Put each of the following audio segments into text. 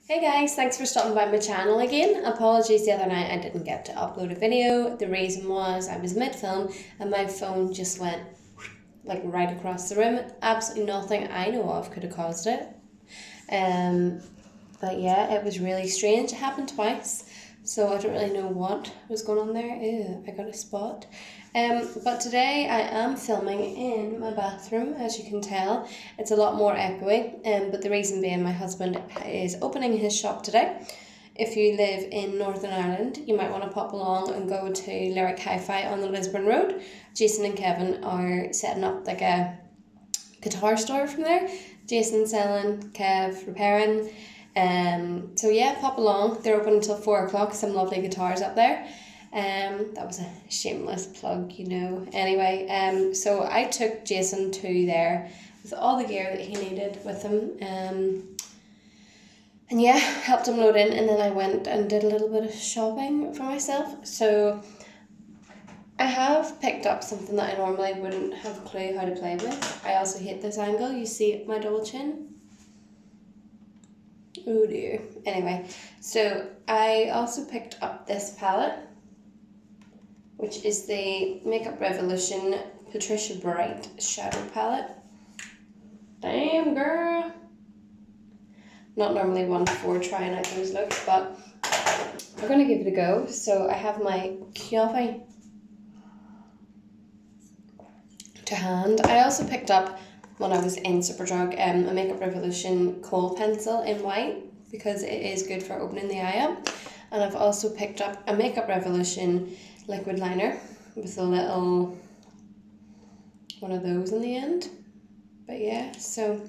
Hey guys, thanks for stopping by my channel again. Apologies the other night I didn't get to upload a video. The reason was I was mid-film and my phone just went like right across the room. Absolutely nothing I know of could have caused it. Um, but yeah, it was really strange. It happened twice, so I don't really know what was going on there. Ew, I got a spot. But today I am filming in my bathroom, as you can tell. It's a lot more echoey, but the reason being my husband is opening his shop today. If you live in Northern Ireland, you might want to pop along and go to Lyric Hi-Fi on the Lisburn Road. Jason and Kevin are setting up like a guitar store from there. Jason selling, Kev repairing. So yeah, pop along. They're open until 4 o'clock. Some lovely guitars up there. That was a shameless plug, you know. Anyway, so I took Jason to there with all the gear that he needed with him. And yeah, helped him load in, and then I went and did a little bit of shopping for myself. So I have picked up something that I normally wouldn't have a clue how to play with. I also hate this angle. You see my double chin? Oh dear. Anyway, so I also picked up this palette, which is the Makeup Revolution Patricia Bright Shadow Palette. Damn, girl. Not normally one for trying out those looks, but we're going to give it a go. So I have my coffee to hand. I also picked up, when I was in Superdrug, a Makeup Revolution kohl pencil in white because it is good for opening the eye up. And I've also picked up a Makeup Revolution liquid liner with a little one of those in the end. But yeah, so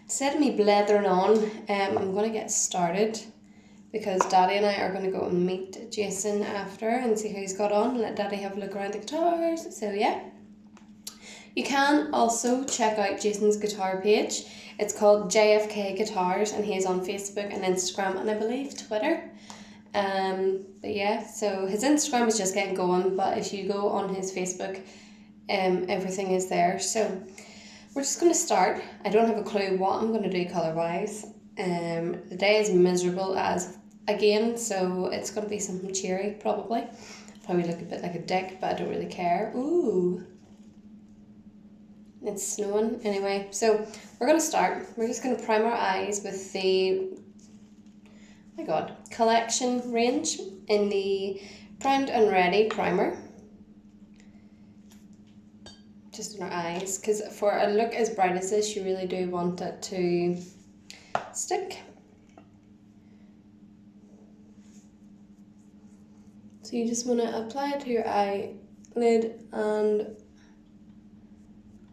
instead of me blethering on, I'm going to get started because Daddy and I are going to go and meet Jason after and see how he's got on and let Daddy have a look around the guitars. So yeah. You can also check out Jason's guitar page. It's called JFK Guitars and he is on Facebook and Instagram and I believe Twitter. But yeah, so his Instagram is just getting going, but if you go on his Facebook, everything is there. So we're just going to start. I don't have a clue what I'm going to do colour wise. The day is miserable as again, so it's going to be something cheery probably. Probably look a bit like a dick, but I don't really care. Ooh. It's snowing. Anyway, so we're going to start. We're just going to prime our eyes with the, oh my god, collection range in the Primed and Ready primer. Just on our eyes, because for a look as bright as this, you really do want it to stick. So you just want to apply it to your eyelid and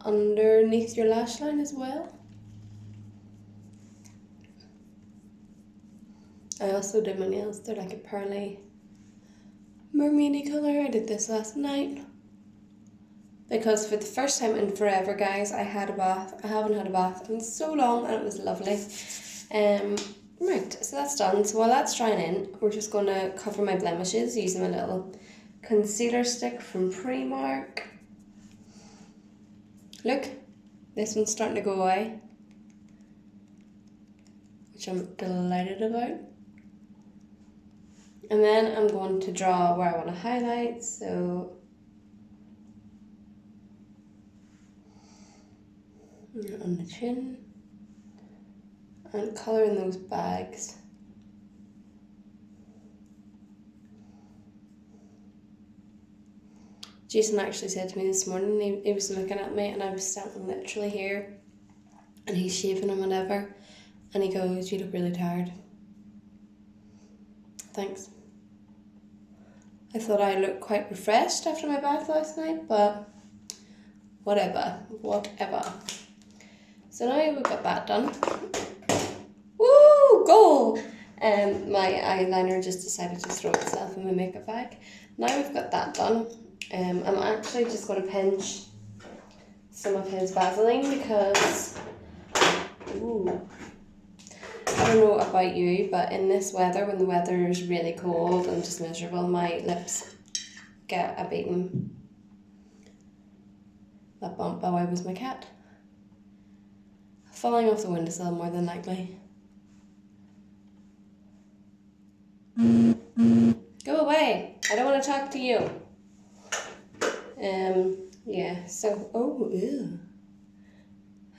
underneath your lash line as well. I also did my nails. They're like a pearly mermaidy colour. I did this last night because for the first time in forever, guys, I had a bath. I haven't had a bath in so long and it was lovely. Right, so that's done. So while that's drying in, we're just going to cover my blemishes using my little concealer stick from Primark. Look, this one's starting to go away, which I'm delighted about. And then I'm going to draw where I want to highlight, so on the chin, and colour in those bags. Jason actually said to me this morning, he was looking at me and I was standing literally here and he's shaving and whatever, and he goes, "You look really tired." Thanks. I thought I looked quite refreshed after my bath last night, but whatever. So now we've got that done. Woo! Goal! My eyeliner just decided to throw itself in my makeup bag. Now we've got that done. I'm actually just going to pinch some of his Vaseline because, ooh, I don't know about you, but in this weather, when the weather is really cold and just miserable, my lips get a beating. That bump away was my cat. Falling off the windowsill more than likely. want to talk to you. Yeah, so, oh, ew.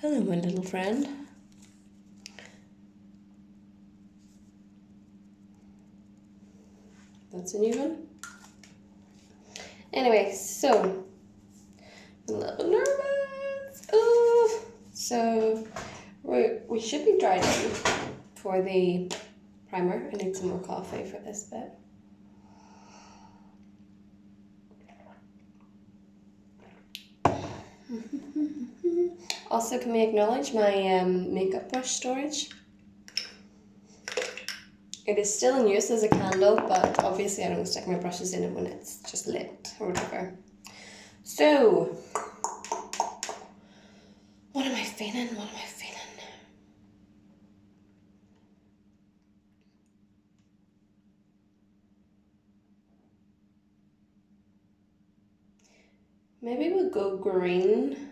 Hello, my little friend. That's a new one. Anyway, so, I'm a little bit nervous. Oh, so, we should be dried in for the primer. I need some more coffee for this bit. Also, can we acknowledge my makeup brush storage? It is still in use as a candle, but obviously I don't stick my brushes in it when it's just lit or whatever. So, what am I feeling? What am I feeling? Maybe we'll go green.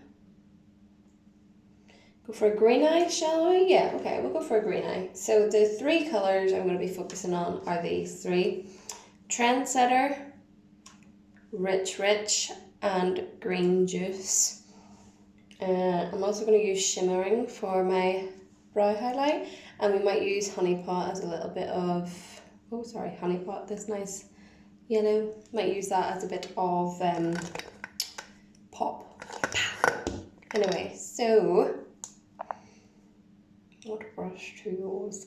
Go for a green eye, shall we? Yeah, okay, we'll go for a green eye. So the three colours I'm going to be focusing on are these three. Trendsetter, Rich, and Green Juice. I'm also going to use shimmering for my brow highlight, and we might use Honey Pot as a little bit of, oh sorry, Honey Pot, this nice yellow. Might use that as a bit of pop. Anyway, so what brush to use?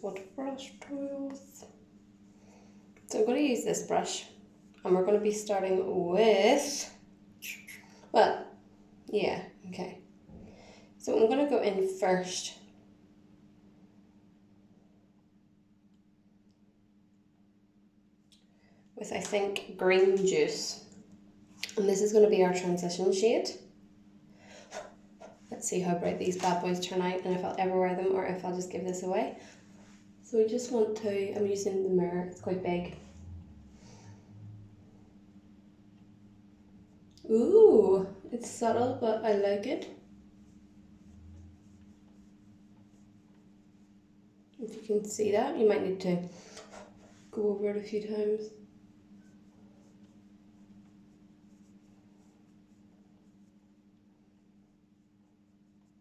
So I'm going to use this brush, and we're going to be starting with, well, yeah, okay. So I'm going to go in first with, I think, Green Juice. And this is going to be our transition shade. Let's see how bright these bad boys turn out and if I'll ever wear them or if I'll just give this away. So we just want to, I'm using the mirror, it's quite big. Ooh, it's subtle, but I like it. If you can see that, you might need to go over it a few times.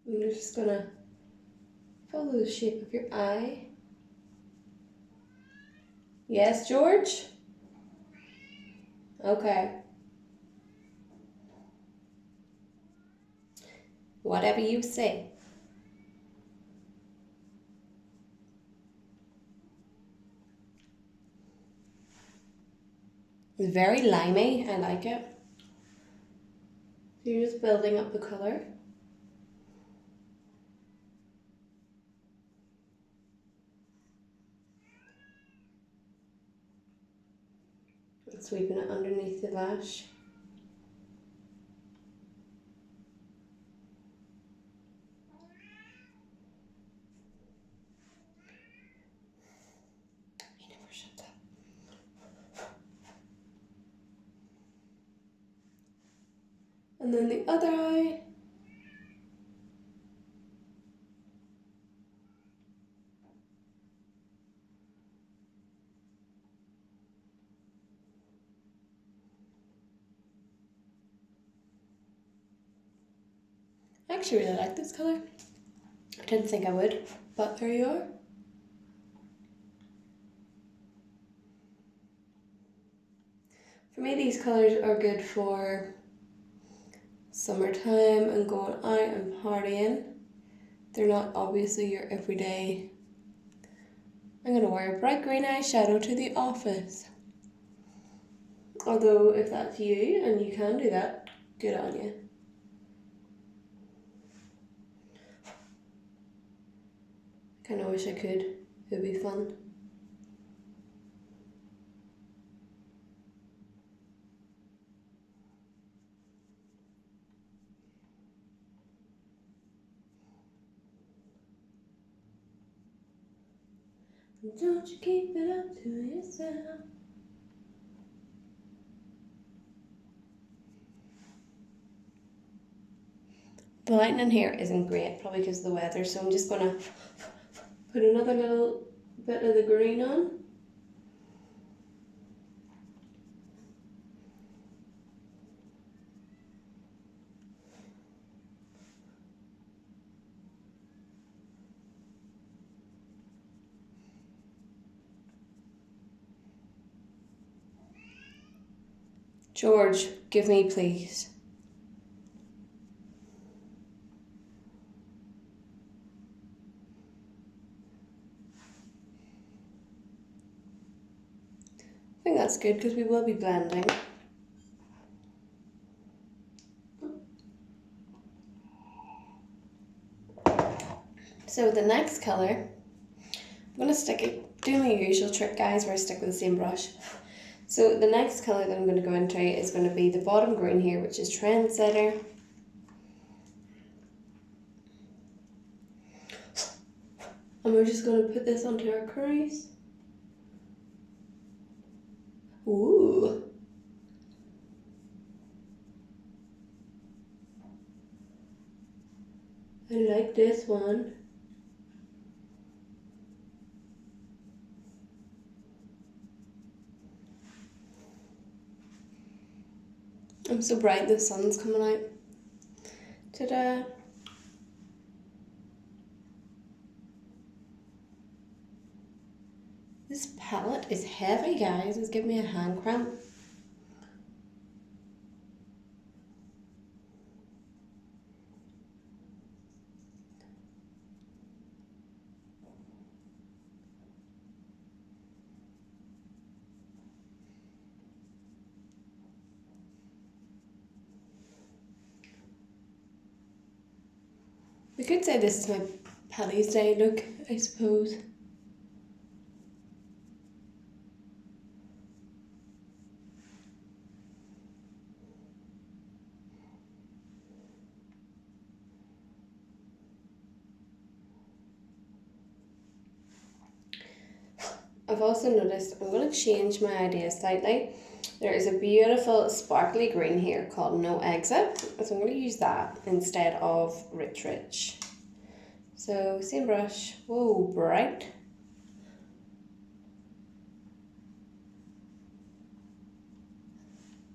And you're just gonna follow the shape of your eye. Yes, George? Okay. Whatever you say. It's very limey, I like it. So you're just building up the colour. And sweeping it underneath the lash. You never shut up. And then the other eye. I actually really like this colour. I didn't think I would, but there you are. For me, these colours are good for summertime and going out and partying. They're not obviously your everyday. I'm going to wear a bright green eyeshadow to the office. Although if that's you and you can do that, good on you. I kind of wish I could. It would be fun. Don't you keep it up to yourself. The lighting in here isn't great, probably because of the weather, so I'm just going to put another little bit of the green on. George, give me please. I think that's good because we will be blending. So the next colour, I'm going to stick it, do my usual trick guys where I stick with the same brush. So the next colour that I'm going to go into is going to be the bottom green here, which is Trendsetter. And we're just going to put this onto our crease. Ooh. I like this one. I'm so bright, the sun's coming out. Ta-da! This palette is heavy, guys. It's giving me a hand cramp. We could say this is my Paddy's Day look, I suppose. I've also noticed I'm going to change my idea slightly. There is a beautiful sparkly green here called No Exit, so I'm going to use that instead of Rich Rich. So same brush, whoa, bright.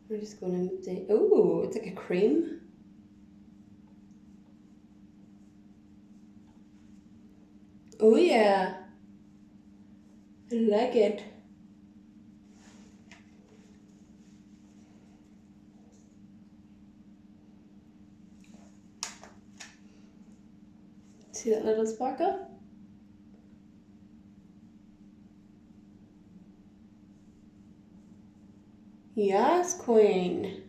We're just going to do, ooh, it's like a cream. Oh yeah, I like it. See that little sparkle? Yes, queen.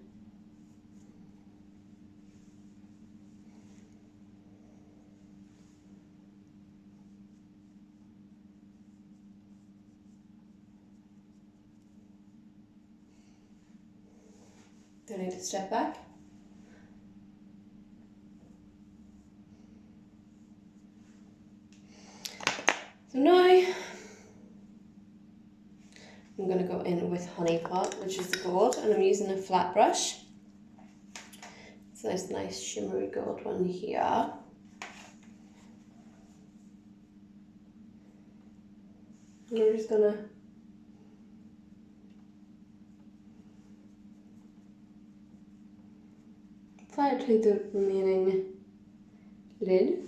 Do I need to step back? So now I'm going to go in with Honey Pot, which is the gold, and I'm using a flat brush. So there's a nice shimmery gold one here. And we're just going to apply it to the remaining lid.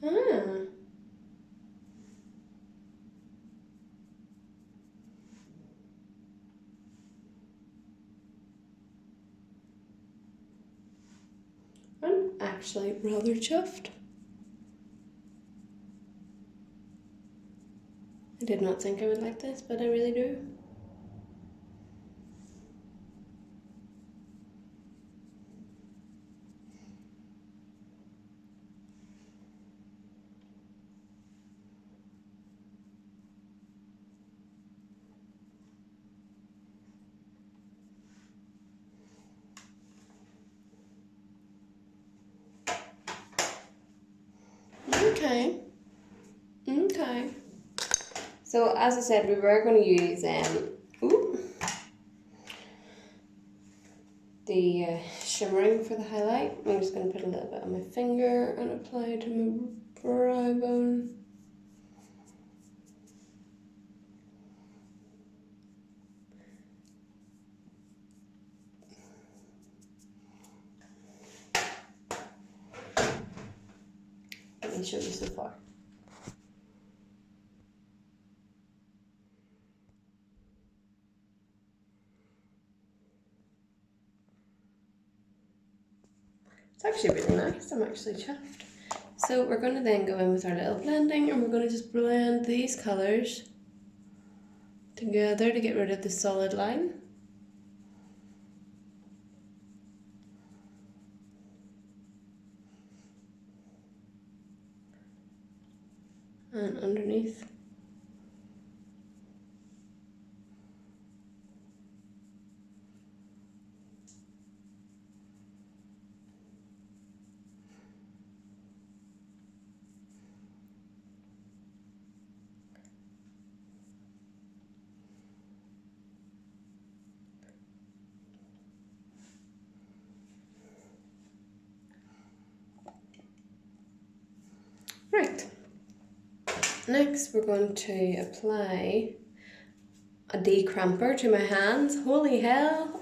Ah. I'm actually rather chuffed. I did not think I would like this, but I really do. Okay. Okay. So as I said, we were going to use the shimmering for the highlight. I'm just going to put a little bit on my finger and apply it to my brow bone. to show you so far. It's actually really nice. I'm actually chuffed. So we're going to then go in with our little blending, and we're going to just blend these colours together to get rid of the solid line. And underneath. Right. Next we're going to apply a decramper to my hands. Holy hell!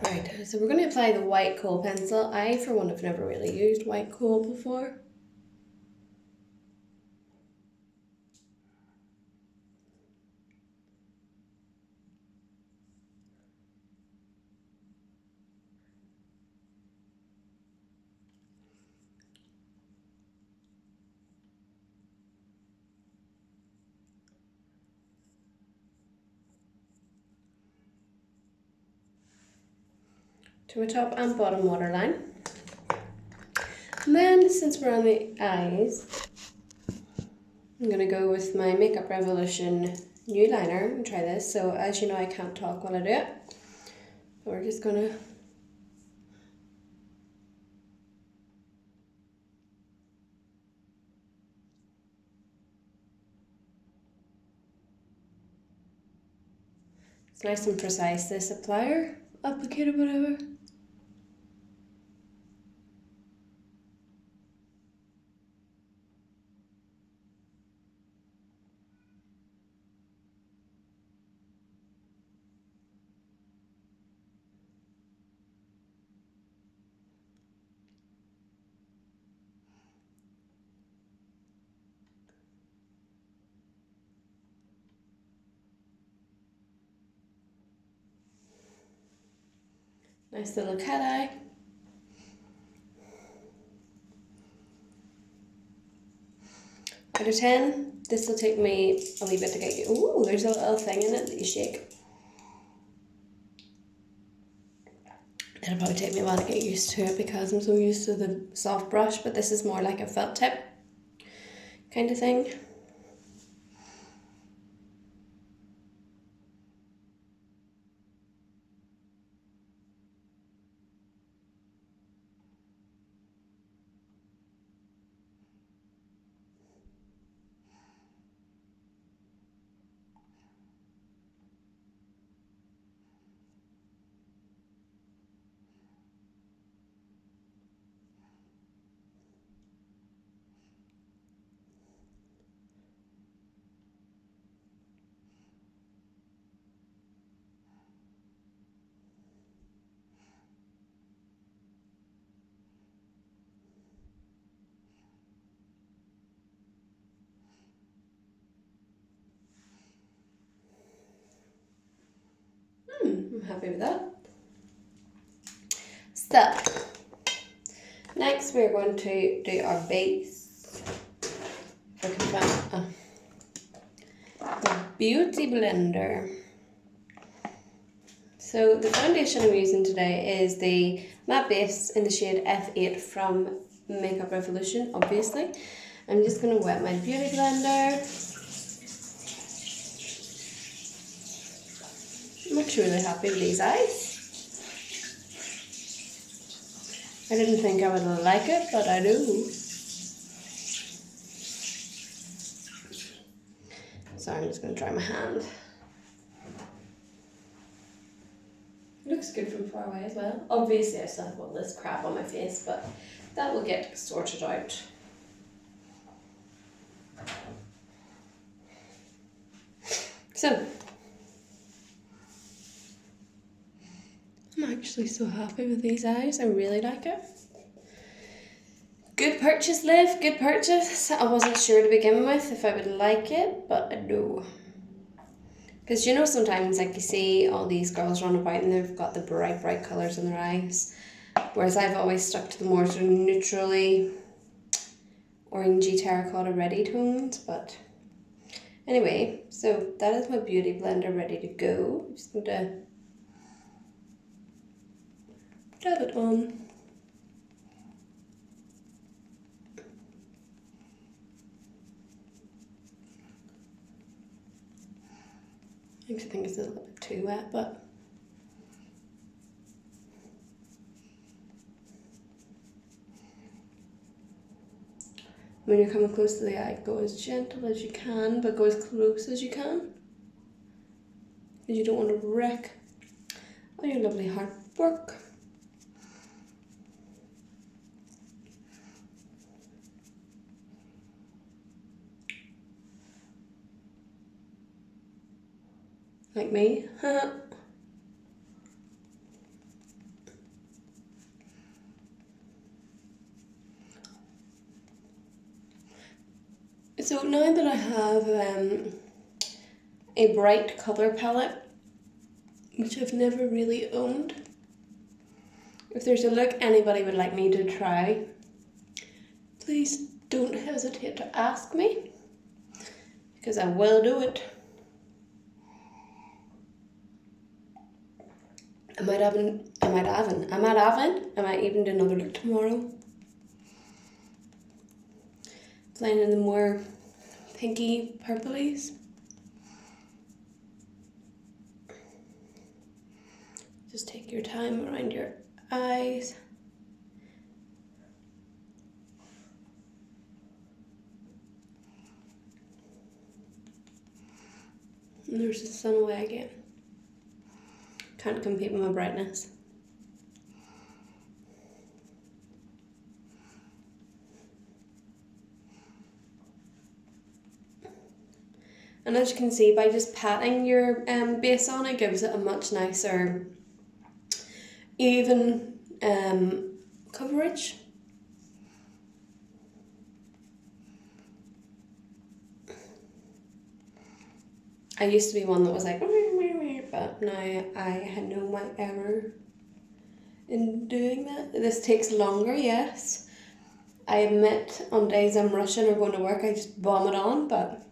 Right, so we're going to apply the white kohl pencil. I, for one, have never really used white kohl before. To a top and bottom waterline. And then, since we're on the eyes, I'm going to go with my Makeup Revolution new liner and try this. So as you know, I can't talk while I do it. But we're just going to it's nice and precise, this applicator, whatever. Nice little cat eye. Out of 10, this will take me a wee bit to get you. Ooh, there's a little thing in it that you shake. It'll probably take me a while to get used to it because I'm so used to the soft brush, but this is more like a felt tip kind of thing. I'm happy with that. So, next we're going to do our base. If I can find the Beauty Blender. So the foundation I'm using today is the matte base in the shade F8 from Makeup Revolution, obviously. I'm just going to wet my Beauty Blender. I'm actually really happy with these eyes. I didn't think I would like it, but I do. Sorry, I'm just going to dry my hand. It looks good from far away as well. Obviously I still have all this crap on my face, but that will get sorted out. So, I'm actually so happy with these eyes. I really like it. Good purchase, Liv. Good purchase. I wasn't sure to begin with if I would like it, but I do. Because you know sometimes like you see all these girls run about and they've got the bright colours in their eyes. Whereas I've always stuck to the more sort of neutrally orangey terracotta ready tones. But anyway, so that is my beauty blender ready to go. I'm just going to dab it on. I actually think it's a little bit too wet, but when you're coming close to the eye, go as gentle as you can, but go as close as you can. Because you don't want to wreck all your lovely hard work. Like me. So now that I have a bright colour palette, which I've never really owned, if there's a look anybody would like me to try, please don't hesitate to ask me, because I will do it. I might even do another look tomorrow. Playing in the more pinky purplies. Just take your time around your eyes. And there's the sun away again. Can't compete with my brightness. And as you can see, by just patting your base on, it gives it a much nicer, even coverage. I used to be one that was like, but now I had no error in doing that. This takes longer, yes. I admit on days I'm rushing or going to work, I just bomb it on, but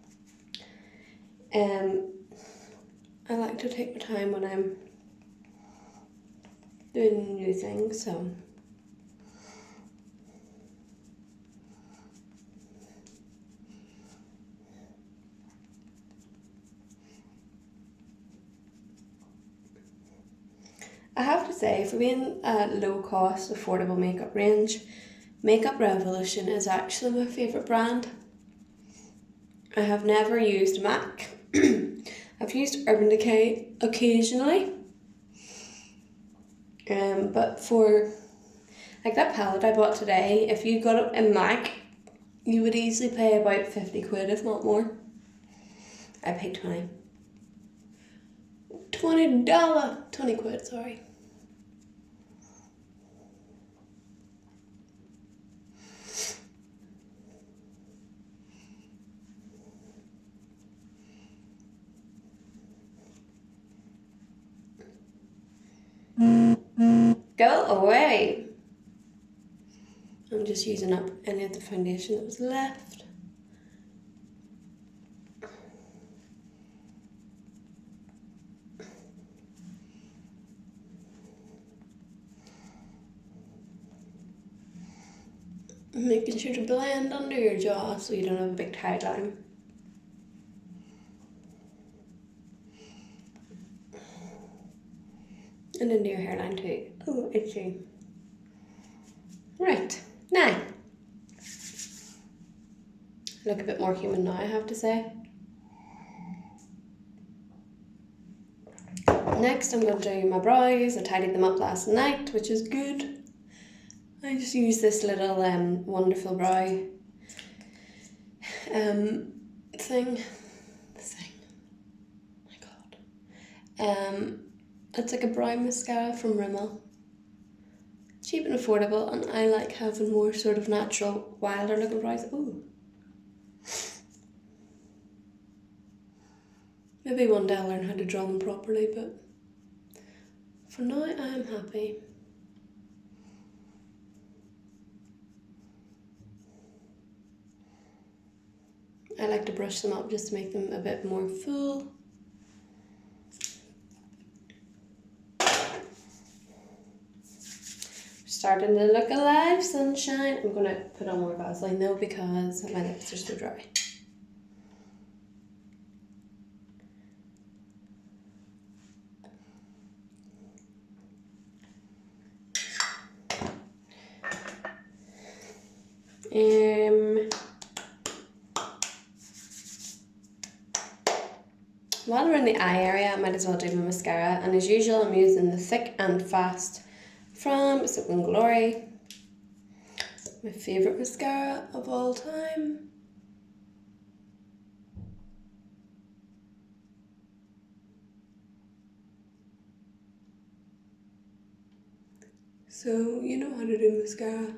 I like to take my time when I'm doing new things, so. I have to say, for being a low cost, affordable makeup range, Makeup Revolution is actually my favourite brand. I have never used MAC. I've used Urban Decay occasionally. But for like that palette I bought today, if you got it in MAC, you would easily pay about 50 quid, if not more. I paid 20. $20, 20 quid, sorry. Go away. I'm just using up any of the foundation that was left. Making sure to blend under your jaw so you don't have a big tight line. And into your hairline too. Oh, itchy. Right, now. Look a bit more human now, I have to say. Next I'm going to do my brows. I tidied them up last night, which is good. I just use this little wonderful brow thing. Oh my god. It's like a brown mascara from Rimmel. Cheap and affordable, and I like having more sort of natural, wilder looking brows. Ooh. Maybe one day I'll learn how to draw them properly, but for now I am happy. I like to brush them up just to make them a bit more full. Starting to look alive, sunshine. I'm going to put on more Vaseline though because my lips are so dry. While we're in the eye area, I might as well do my mascara, and as usual I'm using the Thick and Fast from Soap and Glory. My favourite mascara of all time. So you know how to do mascara.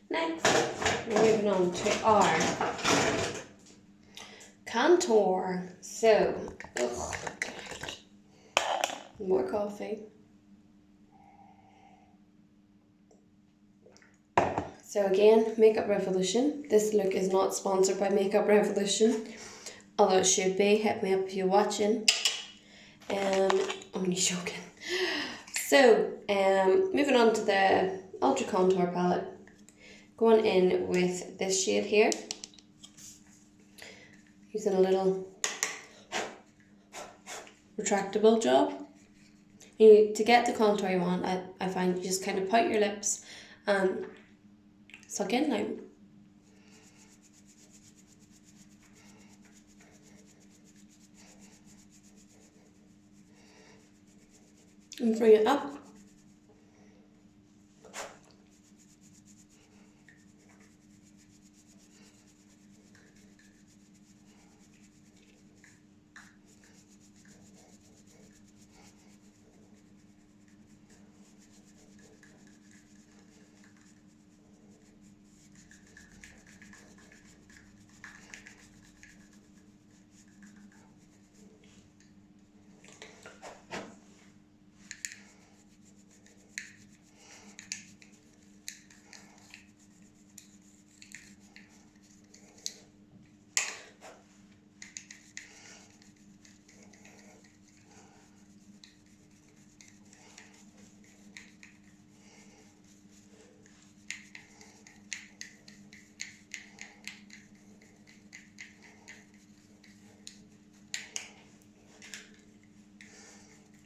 Next, we're moving on to our contour. So, more coffee. So again, Makeup Revolution. This look is not sponsored by Makeup Revolution, although it should be. Hit me up if you're watching. Only joking. So, moving on to the Ultra Contour palette. Going in with this shade here. Using a little retractable job. To get the contour you want, I find you just kind of pout your lips and suck in now. And bring it up.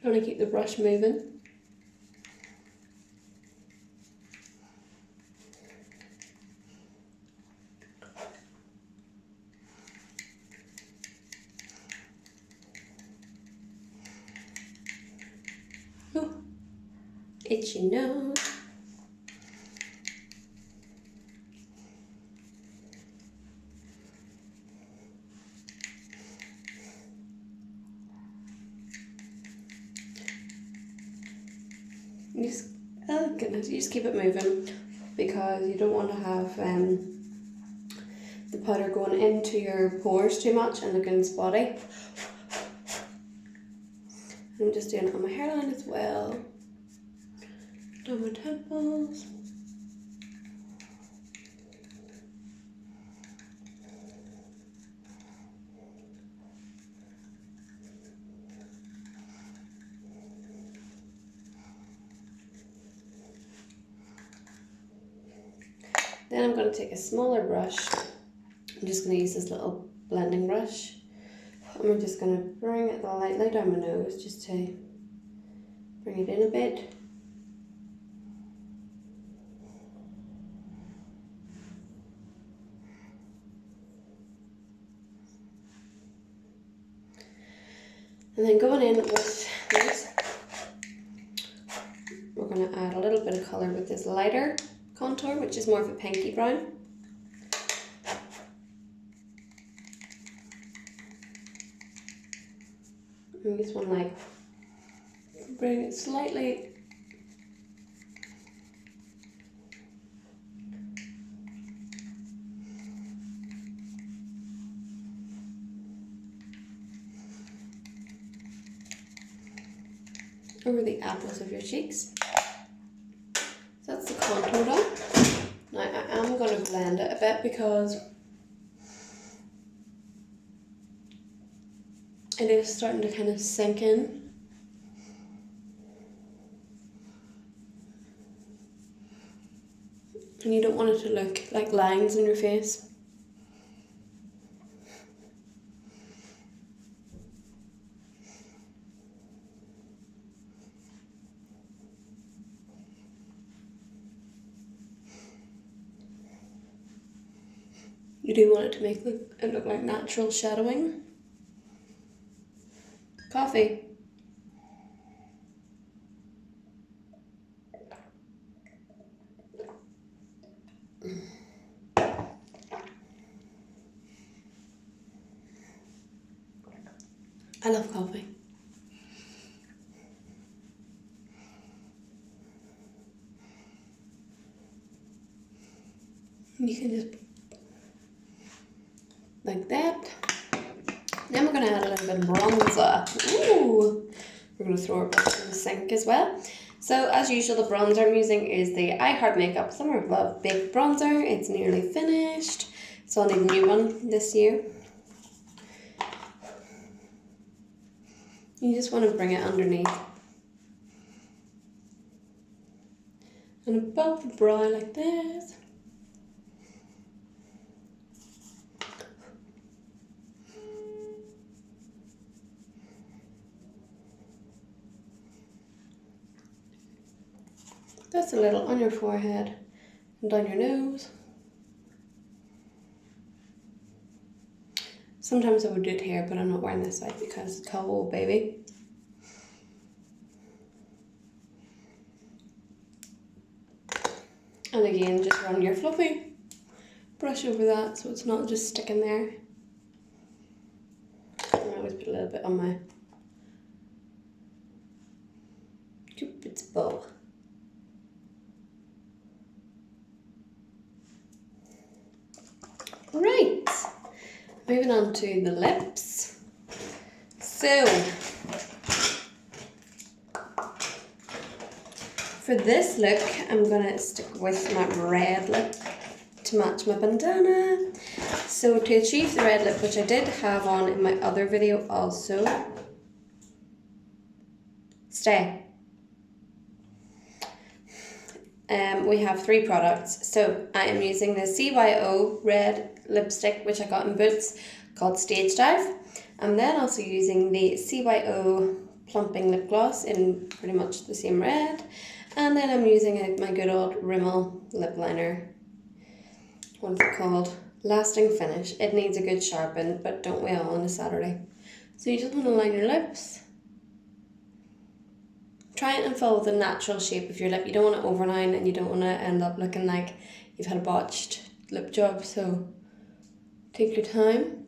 Trying to keep the brush moving. Oh, itchy nose. Oh goodness, you just keep it moving because you don't want to have the powder going into your pores too much and looking spotty. I'm just doing it on my hairline as well, down my temples. Then I'm going to take a smaller brush. I'm just going to use this little blending brush. And we're just going to bring it lightly down my nose just to bring it in a bit. And then going in with this, we're going to add a little bit of colour with this lighter contour, which is more of a pinky brown. And this one, like, bring it slightly over the apples of your cheeks. So that's the contour done. Now I am going to blend it a bit because it is starting to kind of sink in. And you don't want it to look like lines on your face. You do want it to make it look like natural shadowing. Coffee. I love coffee. You can just like that. Then we're going to add a little bit of bronzer. Ooh! We're going to throw it back in the sink as well. So as usual, the bronzer I'm using is the I Heart Makeup Summer of Love Big Bronzer. It's nearly finished, so I'll need a new one this year. You just want to bring it underneath and above the brow like this. Just a little on your forehead and down your nose. Sometimes I would do it here, but I'm not wearing this side because it's cold, baby. And again, just run your fluffy brush over that so it's not just sticking there. I always put a little bit on my Cupid's bow. Right, moving on to the lips. So, for this look, I'm going to stick with my red lip to match my bandana. So to achieve the red lip, which I did have on in my other video also, stay. We have 3 products. So I am using the CYO red lipstick, which I got in Boots, called Stage Dive. I'm then also using the CYO plumping lip gloss in pretty much the same red. And then I'm using my good old Rimmel lip liner. What is it called? Lasting Finish. It needs a good sharpen, but don't we all on a Saturday? So you just want to line your lips. Try and follow the natural shape of your lip. You don't want to overline and you don't want to end up looking like you've had a botched lip job. So take your time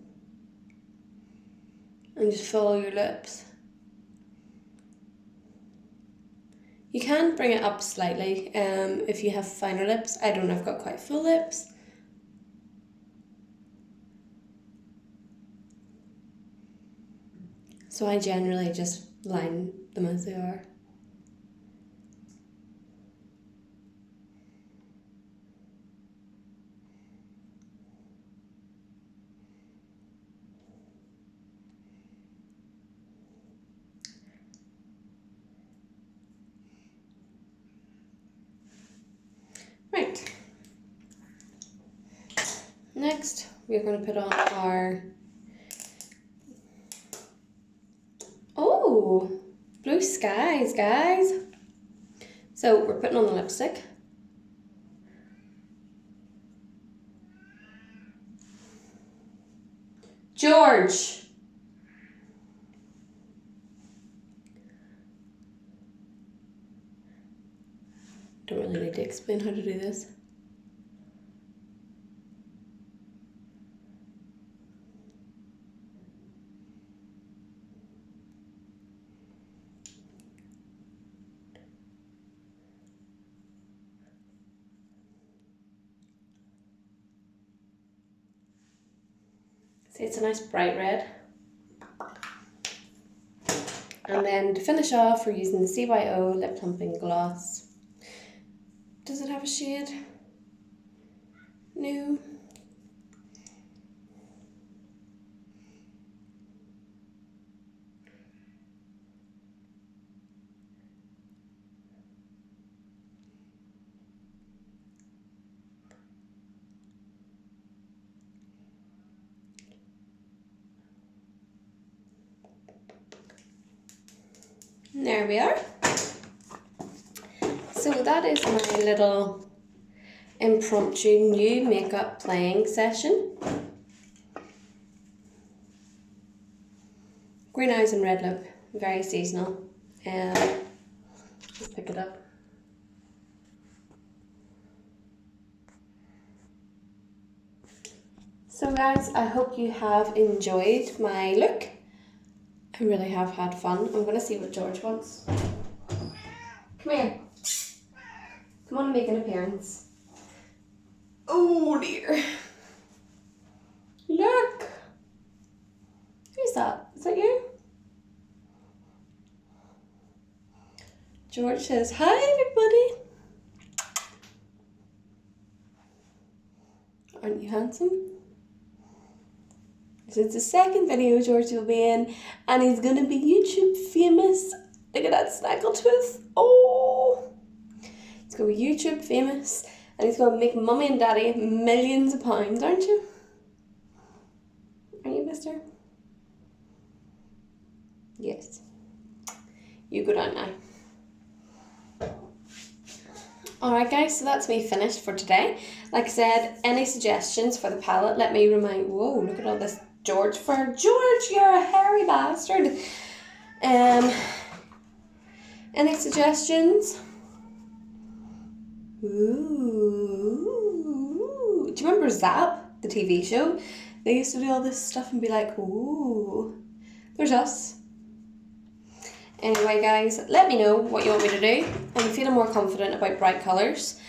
and just follow your lips. You can bring it up slightly if you have finer lips. I don't know, I've got quite full lips. So I generally just line them as they are. Right. Next, we're going to put on our, oh, blue skies, guys. So we're putting on the lipstick. George. Don't really need to explain how to do this. See, it's a nice bright red. And then to finish off, we're using the CYO Lip Plumping Gloss. Does it have a shade? No. There we are. So that is my little impromptu new makeup playing session. Green eyes and red lip, very seasonal. Let's pick it up. So guys, I hope you have enjoyed my look. I really have had fun. I'm going to see what George wants. Come here. Come on and make an appearance. Oh dear. Look. Who's that? Is that you? George says, hi everybody. Aren't you handsome? This is the second video George will be in, and he's gonna be YouTube famous. Look at that snaggletooth. Oh, he's gonna be YouTube famous, and he's gonna make mummy and daddy millions of pounds, aren't you? Are you, mister? Yes. You go down now. Alright guys, so that's me finished for today. Like I said, any suggestions for the palette, let me remind, whoa, look at all this George fur. George, you're a hairy bastard. Any suggestions? Ooh. Do you remember Zap, the TV show? They used to do all this stuff and be like, ooh, there's us. Anyway guys, let me know what you want me to do. I'm feeling more confident about bright colours.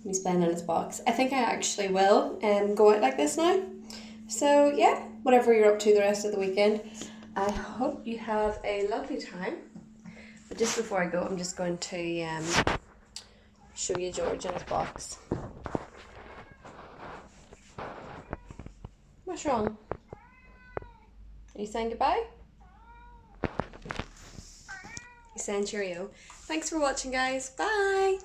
He's playing in his box. I think I actually will go out like this now. So yeah, whatever you're up to the rest of the weekend, I hope you have a lovely time. But just before I go, I'm just going to show you George in his box. What's wrong? Are you saying goodbye? He's saying cheerio. Thanks for watching guys. Bye!